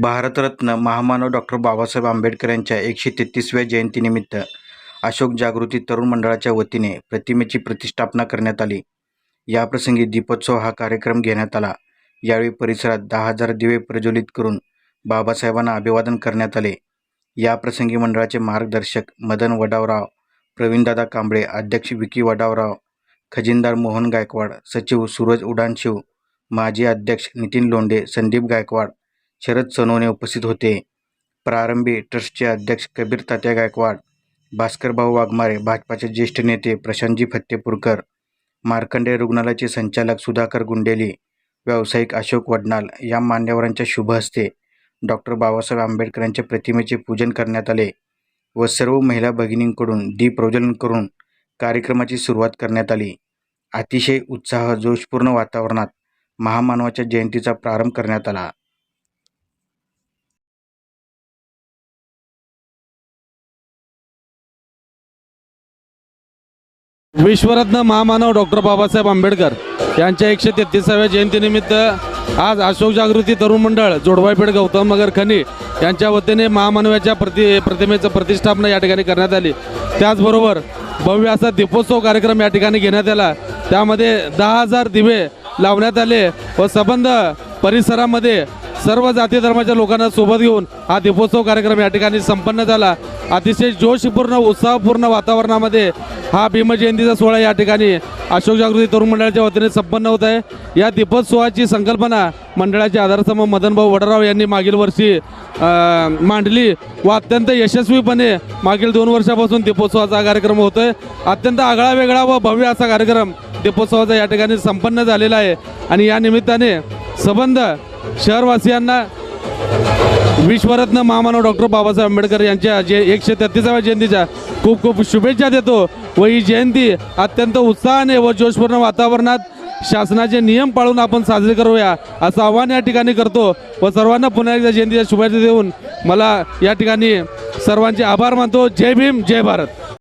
भारतरत्न महामानव डॉक्टर बाबासाहेब आंबेडकर यांच्या 133व्या जयंतीनिमित्त अशोक जागृती तरुण मंडळाच्या वतीने प्रतिमेची प्रतिष्ठापना करण्यात आली। याप्रसंगी दीपोत्सव हा कार्यक्रम घेण्यात आला। यावेळी परिसरात 10,000 दिवे प्रज्वलित करून बाबासाहेबांना अभिवादन करण्यात आले। याप्रसंगी मंडळाचे मार्गदर्शक मदन वडावराव, प्रवीणदादा कांबळे, अध्यक्ष विकी वडावराव, खजिनदार मोहन गायकवाड, सचिव सूरज उडानशिव, माजी अध्यक्ष नितीन लोंढे, संदीप गायकवाड, शरद सोनवणे उपस्थित होते। प्रारंभी ट्रस्टचे अध्यक्ष कबीर तात्या गायकवाड, भास्करभाऊ वाघमारे, भाजपाचे ज्येष्ठ नेते प्रशांतजी फत्तेपूरकर, मार्कंडेय रुग्णालयाचे संचालक सुधाकर गुंडेली, व्यावसायिक अशोक वडनाल या मान्यवरांच्या शुभ हस्ते डॉक्टर बाबासाहेब आंबेडकर यांच्या प्रतिमेचे पूजन करण्यात आले व सर्व महिला भगिनींकडून दीप प्रज्वलन करून कार्यक्रमाची सुरुवात करण्यात आली। अतिशय उत्साह जोशपूर्ण वातावरणात महामानवाच्या जयंतीचा प्रारंभ करण्यात आला। विश्वरत्न महामानव डॉक्टर बाबासाहेब आंबेडकर यांच्या 133व्या जयंतीनिमित्त आज अशोक जागृती तरुण मंडळ जोडवाईपेठ गौतम नगर खनी यांच्या वतीने महामानवाच्या प्रतिमेचं प्रतिष्ठापना या ठिकाणी करण्यात आली। त्याचबरोबर भव्य असा दीपोत्सव कार्यक्रम या ठिकाणी घेण्यात आला। त्यामध्ये 10,000 दिवे लावण्यात आले व संबंध परिसरामध्ये सर्व जाती धर्माच्या लोकांना सोबत घेऊन हा दीपोत्सव कार्यक्रम या ठिकाणी संपन्न झाला। अतिशय जोशपूर्ण उत्साहपूर्ण वातावरणामध्ये हा भीमजयंतीचा सोहळा या ठिकाणी अशोक जागृती तरुण मंडळाच्या वतीने संपन्न होत आहे। या दीपोत्सवाची संकल्पना मंडळाचे आधारस्तंभ मदनभाऊ वडराव यांनी मागील वर्षी मांडली व अत्यंत यशस्वीपणे मागील 2 वर्षापासून दीपोत्सवाचा कार्यक्रम होतोय। अत्यंत आगळा वेगळा व भव्य असा कार्यक्रम दीपोत्सवाचा या ठिकाणी संपन्न झालेला आहे आणि या निमित्ताने संबंध शहरवासियांना विश्वरत्न महामानव डॉक्टर बाबासाहेब आंबेडकर यांच्या 133व्या जयंतीच्या खूप खूप शुभेच्छा देतो व ही जयंती अत्यंत उत्साहाने व जोशपूर्ण वातावरणात शासनाचे नियम पाळून आपण साजरी करूया असं आवाहन या ठिकाणी करतो व सर्वांना पुन्हा एकदा जयंतीच्या शुभेच्छा देऊन मला या ठिकाणी सर्वांचे आभार मानतो। जय भीम, जय भारत।